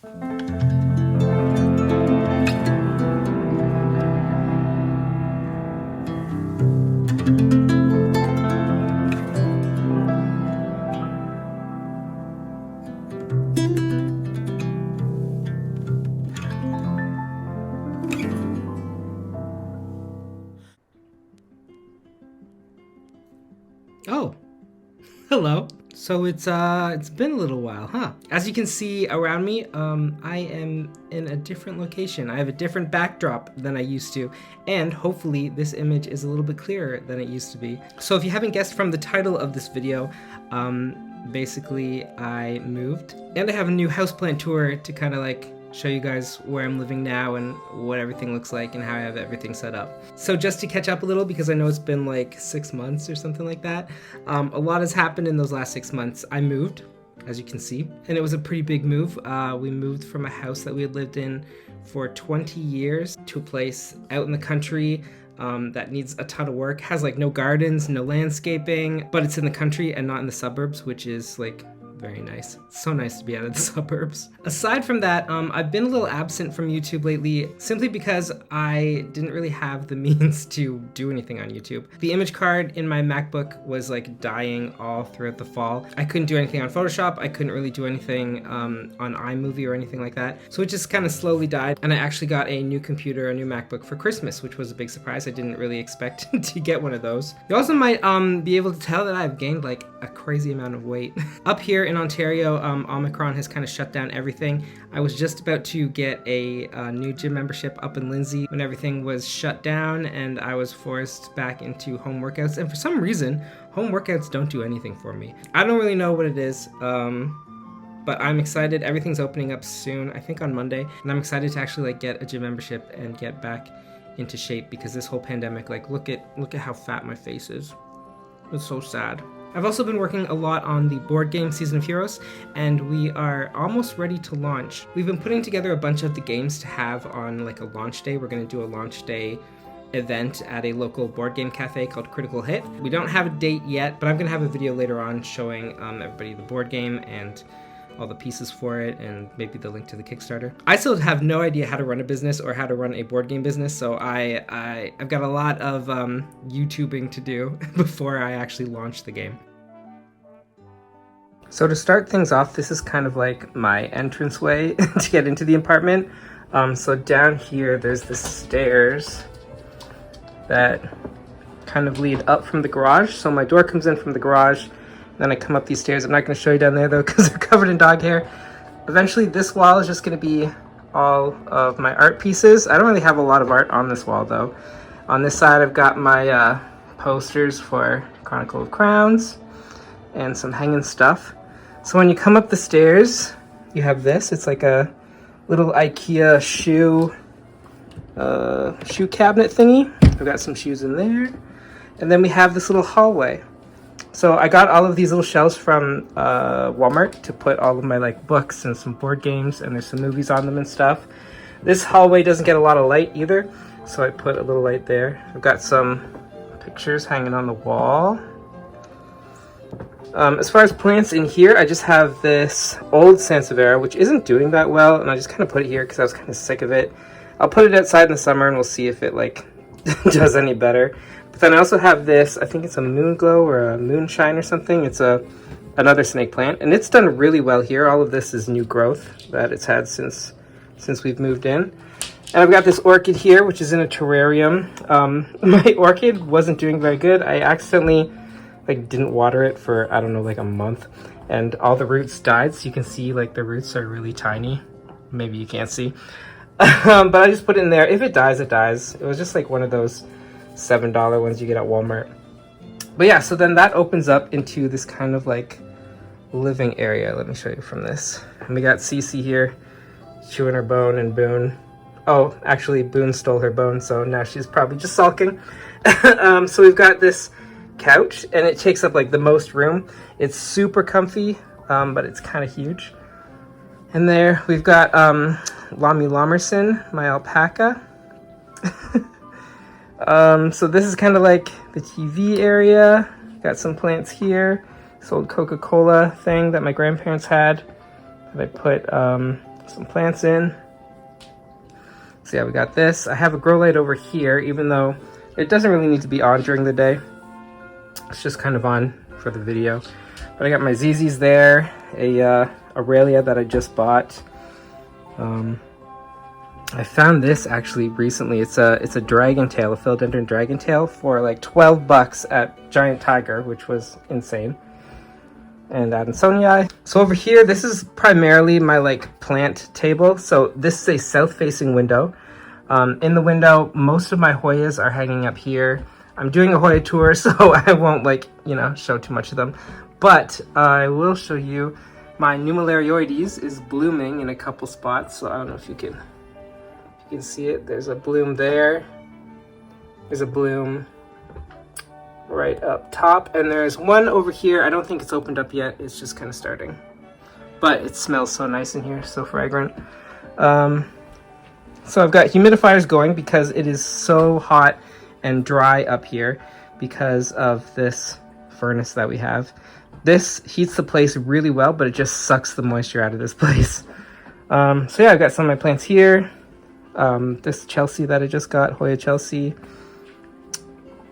Oh, hello. So it's been a little while, huh? As you can see around me, I am in a different location. I have a different backdrop than I used to, and hopefully this image is a little bit clearer than it used to be. So if you haven't guessed from the title of this video, basically I moved, and I have a new houseplant tour to kind of like show you guys where I'm living now and what everything looks like and how I have everything set up. So just to catch up a little, because I know it's been like 6 months or something like that, a lot has happened in those last 6 months. I moved, as you can see, and it was a pretty big move. We moved from a house that we had lived in for 20 years to a place out in the country that needs a ton of work, has like no gardens, no landscaping, but it's in the country and not in the suburbs, which is like very nice. It's so nice to be out of the suburbs. Aside from that, I've been a little absent from YouTube lately, simply because I didn't really have the means to do anything on YouTube. The image card in my MacBook was like dying all throughout the fall. I couldn't do anything on Photoshop. I couldn't really do anything on iMovie or anything like that. So it just kind of slowly died. And I actually got a new computer, a new MacBook for Christmas, which was a big surprise. I didn't really expect to get one of those. You also might be able to tell that I've gained like a crazy amount of weight. Up here in Ontario, Omicron has kind of shut down everything. I was just about to get a new gym membership up in Lindsay when everything was shut down, and I was forced back into home workouts. And for some reason, home workouts don't do anything for me. I don't really know what it is, but I'm excited. Everything's opening up soon, I think on Monday, and I'm excited to actually like get a gym membership and get back into shape, because this whole pandemic, like look at how fat my face is. It's so sad. I've also been working a lot on the board game Season of Heroes, and we are almost ready to launch. We've been putting together a bunch of the games to have on like a launch day. We're going to do a launch day event at a local board game cafe called Critical Hit. We don't have a date yet, but I'm going to have a video later on showing everybody the board game and all the pieces for it, and maybe the link to the Kickstarter. I still have no idea how to run a business or how to run a board game business, so I've got a lot of YouTubing to do before I actually launch the game. So to start things off, this is kind of like my entranceway to get into the apartment. So down here, there's the stairs that kind of lead up from the garage. So my door comes in from the garage, then I come up these stairs. I'm not going to show you down there though, because they're covered in dog hair. Eventually this wall is just going to be all of my art pieces. I don't really have a lot of art on this wall though. On this side I've got my posters for Chronicle of Crowns and some hanging stuff. So when you come up the stairs, you have this. It's like a little IKEA shoe cabinet thingy. I've got some shoes in there. And then we have this little hallway. So I got all of these little shelves from Walmart to put all of my like books and some board games, and there's some movies on them and stuff. This hallway doesn't get a lot of light either, so I put a little light there. I've got some pictures hanging on the wall. As far as plants in here, I just have this old Sansevieria, which isn't doing that well, and I just kind of put it here because I was kind of sick of it. I'll put it outside in the summer and we'll see if it like does any better. But then I also have this, I think it's a moon glow or a moonshine or something. It's another snake plant, and it's done really well here. All of this is new growth that it's had since we've moved in. And I've got this orchid here, which is in a terrarium. My orchid wasn't doing very good. I accidentally didn't water it for, I don't know, like a month, and all the roots died. So you can see like the roots are really tiny. Maybe you can't see. But I just put it in there. If it dies, it dies. It was just like one of those $7 ones you get at Walmart. But yeah, so then that opens up into this kind of like living area. Let me show you from this. And we got Cece here chewing her bone, and Boone. Oh, actually Boone stole her bone, so now she's probably just sulking. So we've got this couch, and it takes up like the most room. It's super comfy, but it's kind of huge. And there we've got Lami Lamerson, my alpaca. So this is kind of like the TV area. Got some plants here. This old Coca-Cola thing that my grandparents had that I put some plants in. So yeah, we got this. I have a grow light over here, even though it doesn't really need to be on during the day. It's just kind of on for the video. But I got my ZZs there, a Aurelia that I just bought. I found this actually recently. It's a dragon tail, a philodendron dragon tail, for like 12 bucks at Giant Tiger, which was insane. And Adansonii. So over here, this is primarily my like plant table. So this is a south-facing window. In the window, most of my Hoyas are hanging up here. I'm doing a Hoya tour, so I won't like, you know, show too much of them. But I will show you my Numelarioides is blooming in a couple spots. So I don't know if you can see it. There's a bloom there. There's a bloom right up top, and there's one over here. I don't think it's opened up yet. It's just kind of starting, but it smells so nice in here, so fragrant. So I've got humidifiers going because it is so hot and dry up here because of this furnace that we have. This heats the place really well, but it just sucks the moisture out of this place. So yeah, I've got some of my plants here. This Chelsea that I just got, Hoya Chelsea.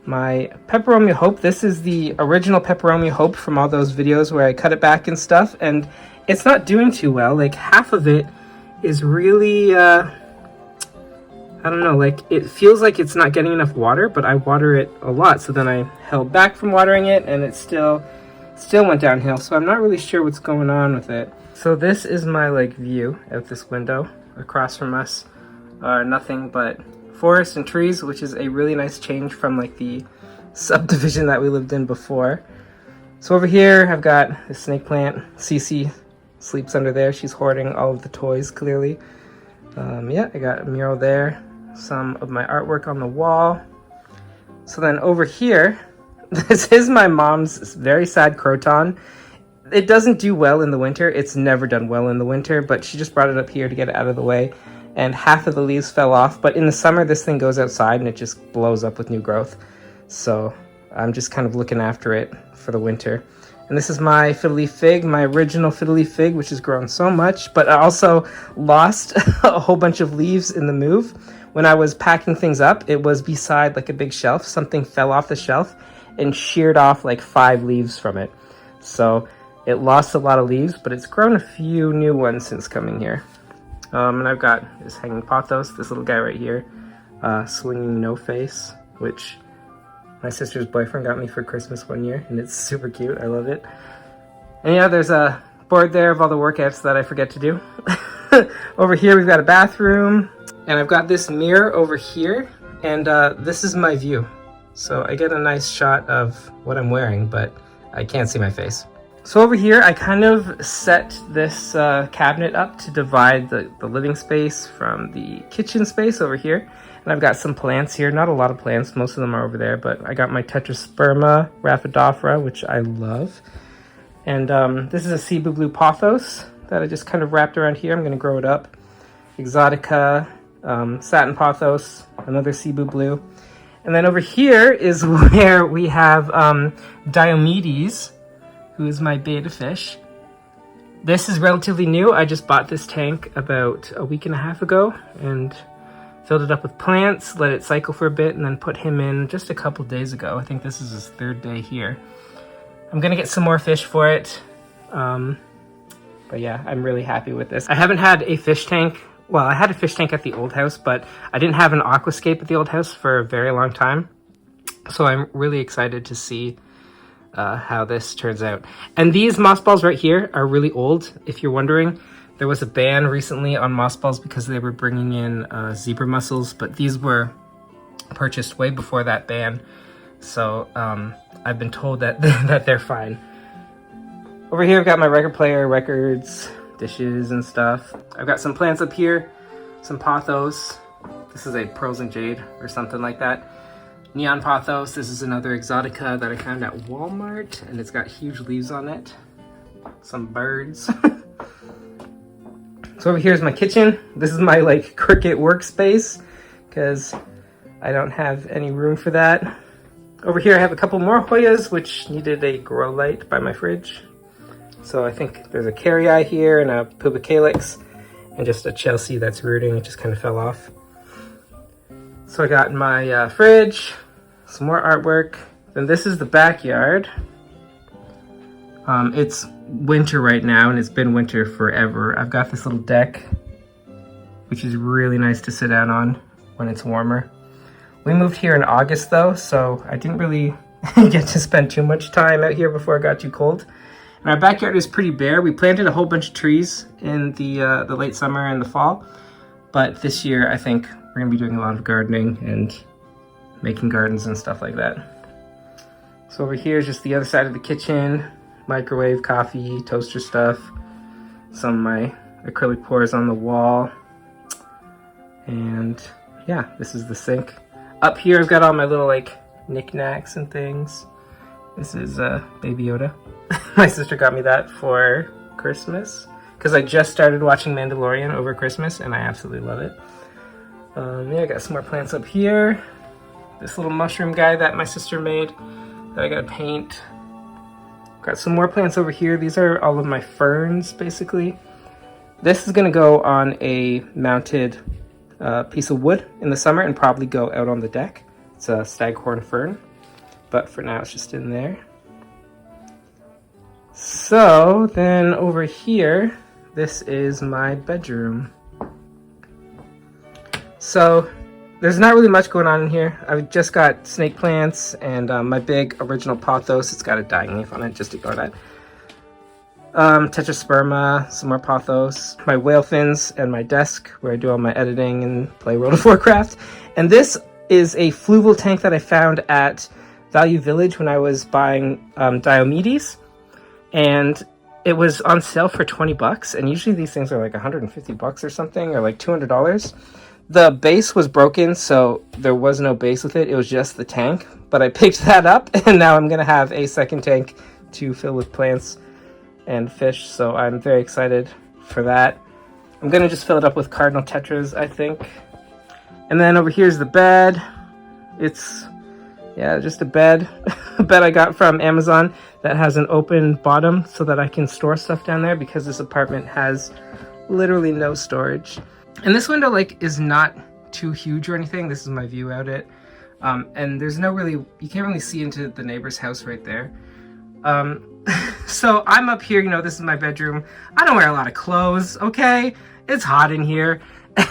My Peperomia Hope, this is the original Peperomia Hope from all those videos where I cut it back and stuff, and it's not doing too well. Like half of it is really, I don't know, like it feels like it's not getting enough water, but I water it a lot. So then I held back from watering it and it still went downhill. So I'm not really sure what's going on with it. So this is my like view out this window. Across from us are nothing but forest and trees, which is a really nice change from like the subdivision that we lived in before. So over here I've got the snake plant. Cece sleeps under there. She's hoarding all of the toys, clearly. Yeah, I got a mural there. Some of my artwork on the wall. So then over here, this is my mom's very sad croton. It doesn't do well in the winter. It's never done well in the winter, but she just brought it up here to get it out of the way. And half of the leaves fell off, but in the summer this thing goes outside and it just blows up with new growth. So I'm just kind of looking after it for the winter. And this is my fiddle leaf fig, my original fiddle leaf fig, which has grown so much, but I also lost a whole bunch of leaves in the move. When I was packing things up, it was beside like a big shelf. Something fell off the shelf and sheared off like 5 leaves from it. So it lost a lot of leaves, but it's grown a few new ones since coming here. And I've got this hanging pothos, this little guy right here, swinging no face, which my sister's boyfriend got me for Christmas one year, and it's super cute. I love it. And yeah, there's a board there of all the workouts that I forget to do. Over here, we've got a bathroom, and I've got this mirror over here, and this is my view. So I get a nice shot of what I'm wearing, but I can't see my face. So over here, I kind of set this cabinet up to divide the living space from the kitchen space over here. And I've got some plants here, not a lot of plants, most of them are over there, but I got my Tetrasperma Rhaphidophora, which I love. And this is a Cebu Blue Pothos that I just kind of wrapped around here. I'm gonna grow it up. Exotica, Satin Pothos, another Cebu Blue. And then over here is where we have Diomedes, who is my betta fish. This is relatively new. I just bought this tank about a week and a half ago and filled it up with plants, let it cycle for a bit, and then put him in just a couple days ago. I think this is his 3rd day here. I'm gonna get some more fish for it. But yeah, I'm really happy with this. I haven't had a fish tank. Well, I had a fish tank at the old house, but I didn't have an aquascape at the old house for a very long time. So I'm really excited to see how this turns out. And these moss balls right here are really old. If you're wondering, there was a ban recently on moss balls because they were bringing in zebra mussels, but these were purchased way before that ban. So I've been told that that they're fine. Over here I've got my record player, records, dishes and stuff. I've got some plants up here, some pothos. This is a Pearls and Jade or something like that. Neon pothos. This is another Exotica that I found at Walmart, and it's got huge leaves on it. Some birds. So over here is my kitchen. This is my like Cricut workspace because I don't have any room for that. Over here I have a couple more Hoyas which needed a grow light by my fridge. So I think there's a Carrii here and a Pubicalix. and just a Chelsea that's rooting. It just kind of fell off. So I got my fridge, some more artwork. Then this is the backyard. It's winter right now, and it's been winter forever. I've got this little deck, which is really nice to sit out on when it's warmer. We moved here in August though, so I didn't really get to spend too much time out here before it got too cold. And our backyard is pretty bare. We planted a whole bunch of trees in the late summer and the fall, but this year I think we're gonna be doing a lot of gardening and making gardens and stuff like that. So over here is just the other side of the kitchen, microwave, coffee, toaster stuff, some of my acrylic pours on the wall, and yeah, this is the sink. Up here I've got all my little like knickknacks and things. This is Baby Yoda. My sister got me that for Christmas because I just started watching Mandalorian over Christmas and I absolutely love it. Yeah, I got some more plants up here. This little mushroom guy that my sister made that I gotta paint. Got some more plants over here. These are all of my ferns, basically. This is gonna go on a mounted piece of wood in the summer and probably go out on the deck. It's a staghorn fern, but for now it's just in there. So then over here, this is my bedroom. So there's not really much going on in here. I've just got snake plants and my big original pothos. It's got a dying leaf on it, just ignore that. Tetrasperma, some more pothos, my whale fins, and my desk where I do all my editing and play World of Warcraft. And this is a fluval tank that I found at Value Village when I was buying Diomedes. And it was on sale for 20 bucks. And usually these things are like 150 bucks or something, or like $200. The base was broken, so there was no base with it. It was just the tank. But I picked that up, and now I'm going to have a second tank to fill with plants and fish. So I'm very excited for that. I'm going to just fill it up with cardinal tetras, I think. And then over here's the bed. It's, yeah, just a bed. A bed I got from Amazon that has an open bottom so that I can store stuff down there because this apartment has literally no storage. And this window like is not too huge or anything. This is my view out it. And there's no really, you can't really see into the neighbor's house right there. So I'm up here, you know, this is my bedroom. I don't wear a lot of clothes, okay? It's hot in here.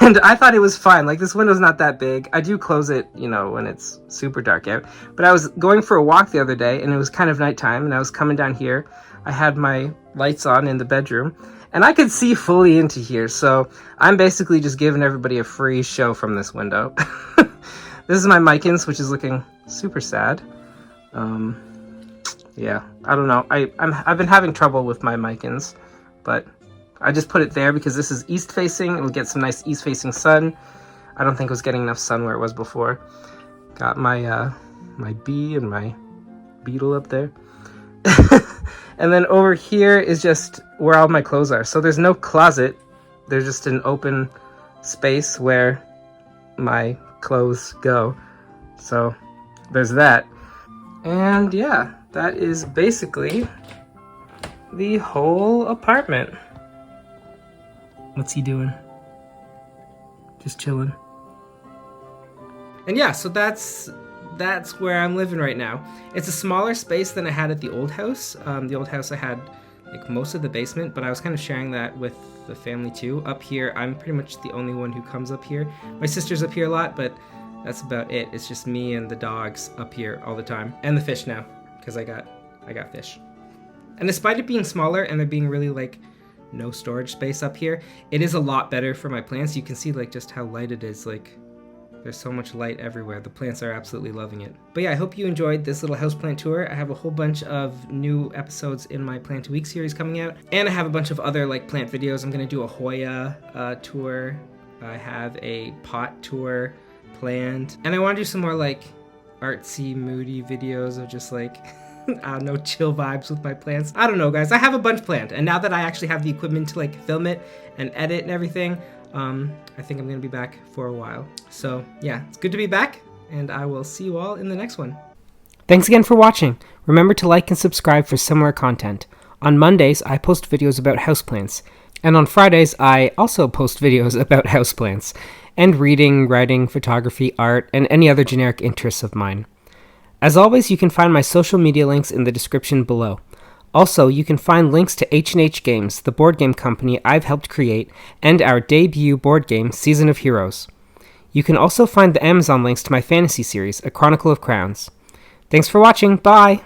And I thought it was fine. Like, this window's not that big. I do close it, you know, when it's super dark out. But I was going for a walk the other day, and it was kind of nighttime, and I was coming down here. I had my lights on in the bedroom, and I could see fully into here. So I'm basically just giving everybody a free show from this window. This is my Micans, which is looking super sad. Yeah, I don't know. I've been having trouble with my Micans, but I just put it there because this is east facing. It will get some nice east facing sun. I don't think it was getting enough sun where it was before. Got my my bee and my beetle up there. And then over here is just where all my clothes are. So there's no closet. There's just an open space where my clothes go. So there's that. And yeah, that is basically the whole apartment. What's he doing? Just chilling. And yeah, so that's where I'm living right now. It's a smaller space than I had at the old house. The old house I had like most of the basement, but I was kind of sharing that with the family too. Up here, I'm pretty much the only one who comes up here. My sister's up here a lot, but that's about it. It's just me and the dogs up here all the time. And the fish now, because I got fish. And despite it being smaller and there being really like no storage space up here, it is a lot better for my plants. You can see like just how light it is. Like there's so much light everywhere. The plants are absolutely loving it. But yeah, I hope you enjoyed this little houseplant tour. I have a whole bunch of new episodes in my Plant a Week series coming out. And I have a bunch of other like plant videos. I'm gonna do a Hoya tour. I have a pot tour planned. And I wanna do some more like artsy, moody videos of just like I don't know, chill vibes with my plants. I don't know, guys. I have a bunch planned, and now that I actually have the equipment to like film it and edit and everything, I think I'm gonna be back for a while. So yeah, it's good to be back, and I will see you all in the next one. Thanks again for watching. Remember to like and subscribe for similar content. On Mondays, I post videos about houseplants. And on Fridays, I also post videos about houseplants, and reading, writing, photography, art, and any other generic interests of mine. As always, you can find my social media links in the description below. Also, you can find links to H&H Games, the board game company I've helped create, and our debut board game, Season of Heroes. You can also find the Amazon links to my fantasy series, A Chronicle of Crowns. Thanks for watching, bye!